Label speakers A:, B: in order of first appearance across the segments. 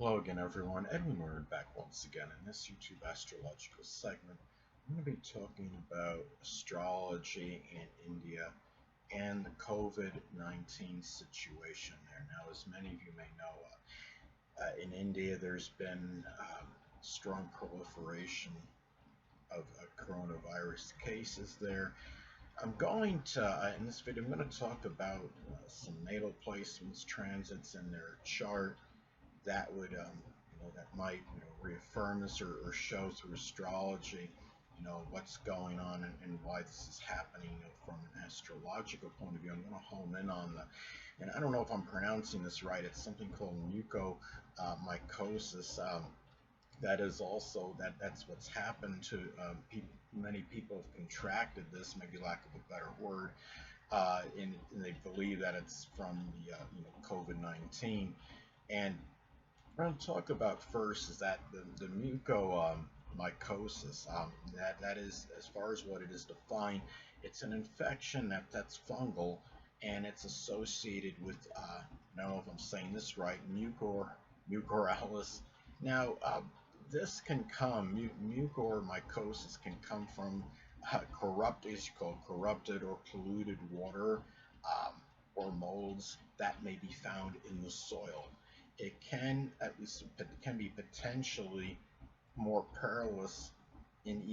A: Hello again, everyone. Edwin Learnard back once again in this YouTube astrological segment. I'm going to be talking about astrology in India and the COVID-19 situation there. Now, as many of you may know, in India there's been strong proliferation of coronavirus cases there. I'm going to, in this video, I'm going to talk about some natal placements, transits in their chart that would that might reaffirm this or show through astrology what's going on and why this is happening from an astrological point of view. I'm going to hone in on and I don't know if I'm pronouncing this right. It's something called mucormycosis. That is also that's what's happened to people. Many people have contracted this, maybe lack of a better word, and they believe that it's from the COVID-19. And what I'm talk about first is that the mucormycosis, that is, as far as what it is defined, it's an infection that's fungal, and it's associated with, I don't know if I'm saying this right, mucorales. Now, this can come, mucormycosis can come from corrupted or polluted water, or molds that may be found in the soil. It can be potentially more perilous and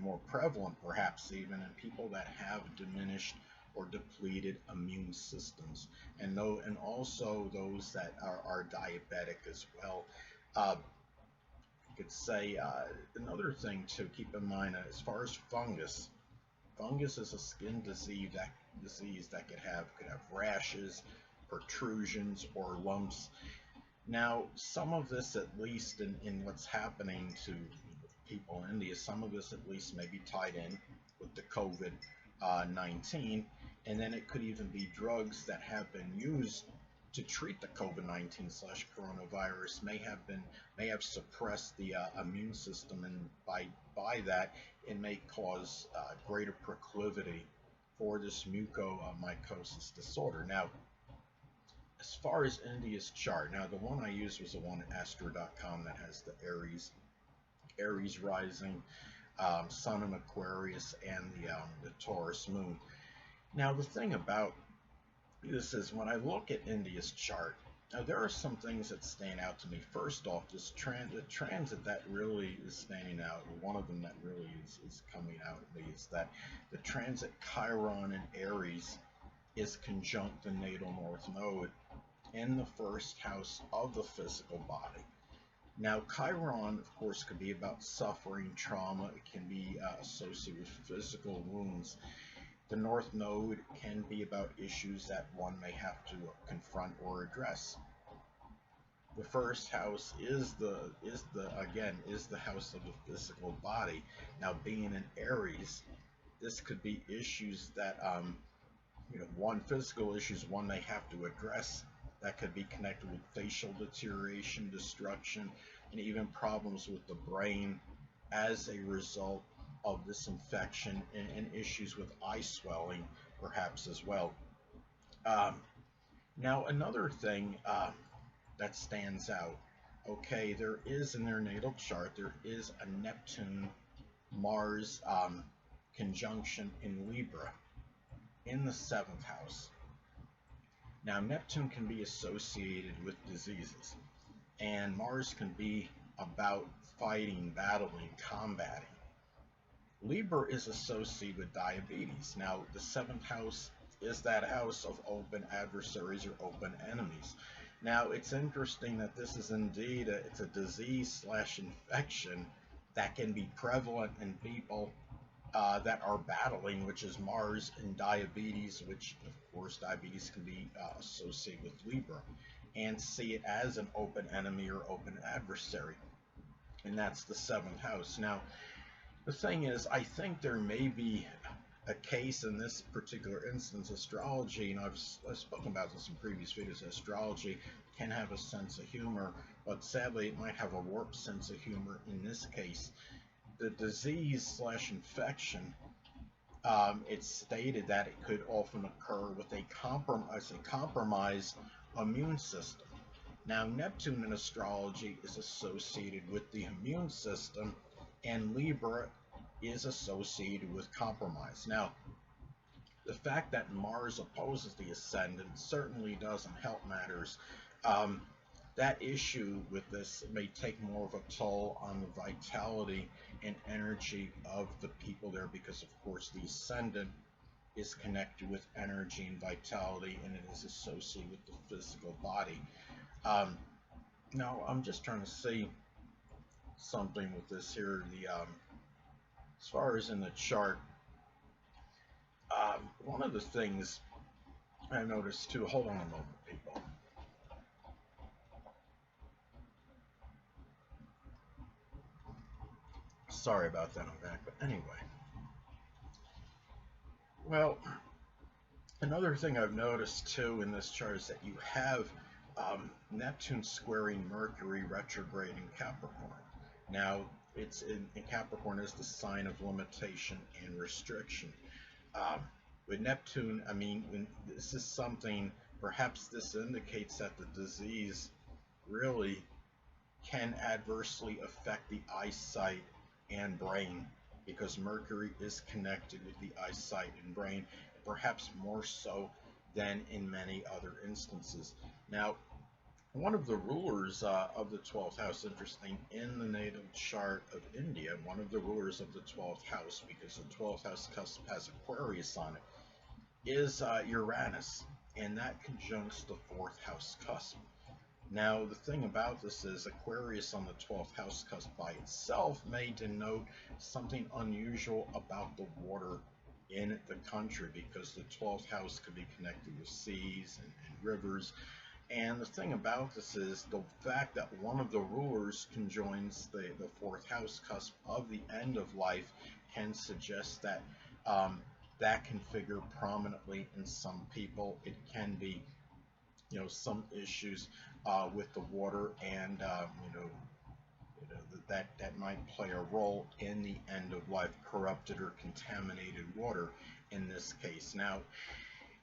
A: more prevalent, perhaps even in people that have diminished or depleted immune systems, and also those that are diabetic as well. You could say another thing to keep in mind as far as fungus. Fungus is a skin disease that could have rashes, protrusions, or lumps. Now, some of this, at least in what's happening to people in India, some of this at least may be tied in with the COVID-19, and then it could even be drugs that have been used to treat the COVID-19/coronavirus may have suppressed the immune system, and by that it may cause greater proclivity for this mucormycosis disorder. Now, as far as India's chart, now the one I used was the one at Astro.com that has the Aries rising, Sun in Aquarius, and the Taurus moon. Now the thing about this is when I look at India's chart, now there are some things that stand out to me. First off, the transit that really is standing out, one of them that really is coming out at me, is that the transit Chiron in Aries is conjunct the natal north node in the first house of the physical body. Now, Chiron, of course, could be about suffering, trauma. It can be associated with physical wounds. The north node can be about issues that one may have to confront or address. The first house is the house of the physical body. Now, being in Aries, this could be issues that physical issues one may have to address that could be connected with facial deterioration, destruction, and even problems with the brain as a result of this infection, and issues with eye swelling perhaps as well. Now another thing that stands out, okay, there is in their natal chart, there is a Neptune Mars conjunction in Libra in the 7th house. Now, Neptune can be associated with diseases, and Mars can be about fighting, battling, combating. Libra is associated with diabetes. Now, the 7th house is that house of open adversaries or open enemies. Now, it's interesting that this is indeed it's a disease/infection that can be prevalent in people that are battling, which is Mars, and diabetes, which of course diabetes can be associated with Libra, and see it as an open enemy or open adversary, and that's the 7th house. Now the thing is, I think there may be a case in this particular instance. Astrology, and I've spoken about this in previous videos, astrology can have a sense of humor, but sadly it might have a warped sense of humor in this case. The disease/infection, it's stated that it could often occur with a compromised immune system. Now, Neptune in astrology is associated with the immune system, and Libra is associated with compromise. Now, the fact that Mars opposes the ascendant certainly doesn't help matters. Um, that issue with this may take more of a toll on the vitality and energy of the people there because, of course, the ascendant is connected with energy and vitality, and it is associated with the physical body. Um, Now, I'm just trying to see something with this here. As far as in the chart, one of the things I noticed too. Hold on a moment, people. Sorry about that. I'm back. But anyway, well, another thing I've noticed too in this chart is that you have Neptune squaring Mercury retrograde in Capricorn. Now, it's in Capricorn is the sign of limitation and restriction. Um, with Neptune, I mean, when this is something, perhaps this indicates that the disease really can adversely affect the eyesight and brain because Mercury is connected with the eyesight and brain, perhaps more so than in many other instances. Now, one of the rulers of the 12th house, interesting, in the natal chart of India, one of the rulers of the 12th house, because the 12th house cusp has Aquarius on it, is Uranus, and that conjuncts the 4th house cusp. Now, the thing about this is Aquarius on the 12th house cusp by itself may denote something unusual about the water in the country because the 12th house could be connected with seas and rivers. And the thing about this is the fact that one of the rulers conjoins the 4th house cusp of the end of life can suggest that that can figure prominently in some people. It can be, some issues with the water, and that might play a role in the end of life, corrupted or contaminated water in this case. Now,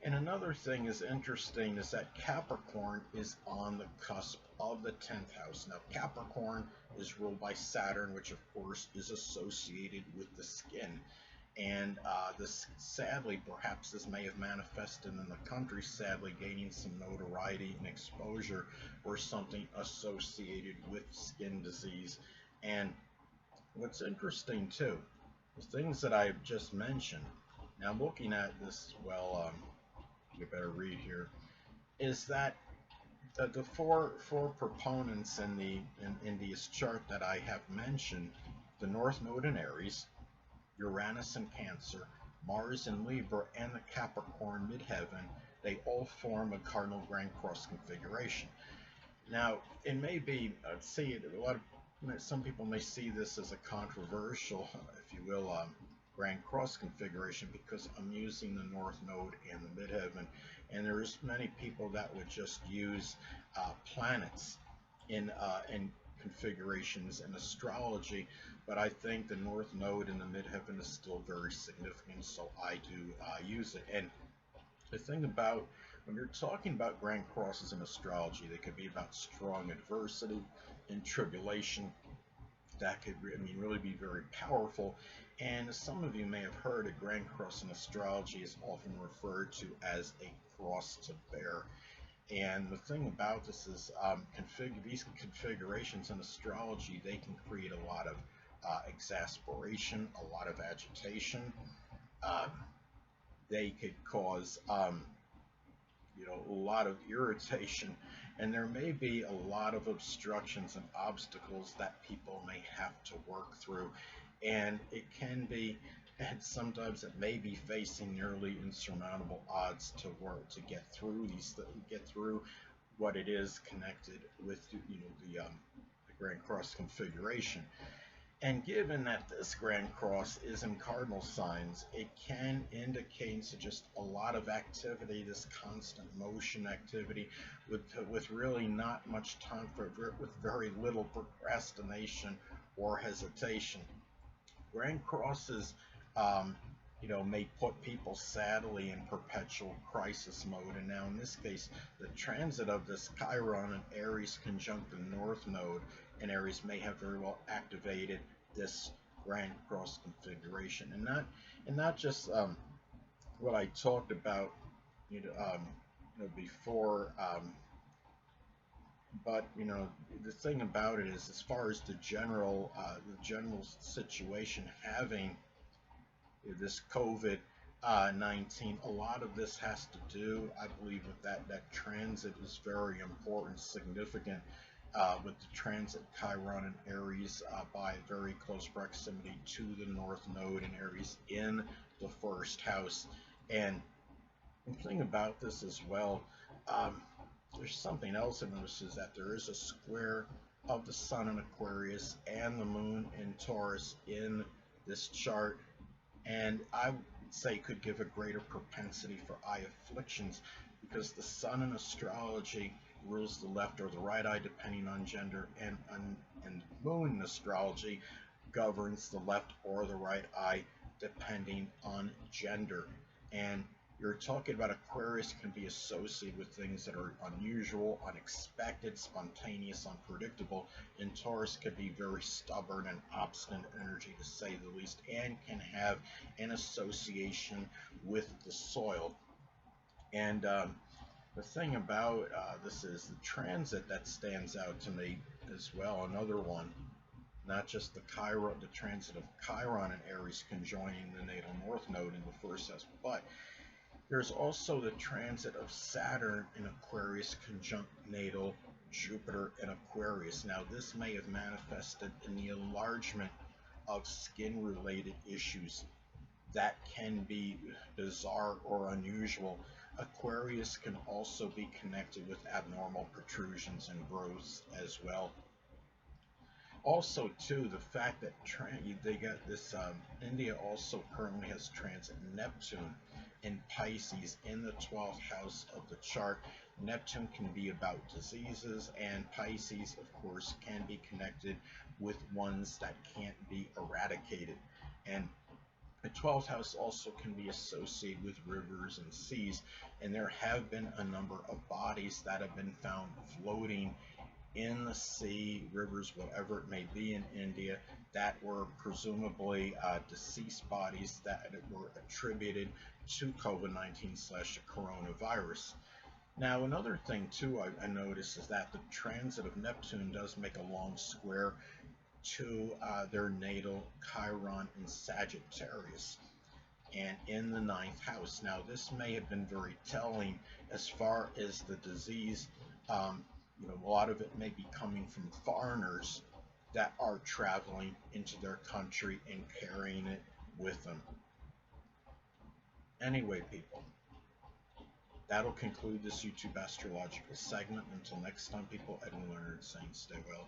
A: and another thing is interesting is that Capricorn is on the cusp of the 10th house. Now, Capricorn is ruled by Saturn, which of course is associated with the skin. And this, sadly, perhaps this may have manifested in the country, sadly gaining some notoriety and exposure or something associated with skin disease. And what's interesting too, the things that I've just mentioned, now looking at this, well, you better read here, is that the four proponents in this chart that I have mentioned, the North Node in Aries, Uranus in Cancer, Mars in Libra, and the Capricorn midheaven, they all form a cardinal grand cross configuration. Now, it may be, some people may see this as a controversial, if you will, grand cross configuration because I'm using the North Node and the midheaven, and there's many people that would just use planets in configurations in astrology, but I think the North Node in the midheaven is still very significant, so I do use it. And the thing about when you're talking about grand crosses in astrology, they could be about strong adversity and tribulation. That could really be very powerful. And as some of you may have heard, a grand cross in astrology is often referred to as a cross to bear. And the thing about this is these configurations in astrology, they can create a lot of exasperation, a lot of agitation. They could cause a lot of irritation, and there may be a lot of obstructions and obstacles that people may have to work through, and it can be, and sometimes it may be facing nearly insurmountable odds to get through what it is connected with the Grand Cross configuration. And given that this Grand Cross is in cardinal signs, it can indicate just a lot of activity, this constant motion activity, with really not much time with very little procrastination or hesitation. Grand Crosses may put people sadly in perpetual crisis mode. And now in this case, the transit of this Chiron and Aries conjunct the North Node in Aries may have very well activated this Grand Cross configuration, and not just what I talked about, before. But the thing about it is, as far as the general situation having this COVID-19, a lot of this has to do, I believe, with that transit is very important, significant, with the transit Chiron and Aries by very close proximity to the North Node in Aries in the first house. And the thing about this as well, there's something else I noticed, is that there is a square of the Sun in Aquarius and the Moon in Taurus in this chart, and I would say could give a greater propensity for eye afflictions, because the Sun in astrology rules the left or the right eye depending on gender, and the Moon in astrology governs the left or the right eye depending on gender. And you're talking about Aquarius can be associated with things that are unusual, unexpected, spontaneous, unpredictable, and Taurus can be very stubborn and obstinate energy, to say the least, and can have an association with the soil. And the thing about this is the transit that stands out to me as well. Another one, not just the transit of Chiron and Aries conjoining the natal North Node in the first house, but there's also the transit of Saturn in Aquarius conjunct natal Jupiter in Aquarius. Now, this may have manifested in the enlargement of skin-related issues that can be bizarre or unusual. Aquarius can also be connected with abnormal protrusions and growths as well. Also, too, the fact that they got this, India also currently has transit Neptune in Pisces in the 12th house of the chart. Neptune can be about diseases, and Pisces, of course, can be connected with ones that can't be eradicated. And the 12th house also can be associated with rivers and seas, and there have been a number of bodies that have been found floating in the sea, rivers, whatever it may be, in India, that were presumably deceased bodies that were attributed to COVID-19 / coronavirus. Now, another thing too I noticed is that the transit of Neptune does make a long square to their natal Chiron in Sagittarius and in the 9th house. Now, this may have been very telling as far as the disease. A lot of it may be coming from foreigners that are traveling into their country and carrying it with them. Anyway, people, that'll conclude this YouTube astrological segment. Until next time, people, Edwin Learnard saying stay well.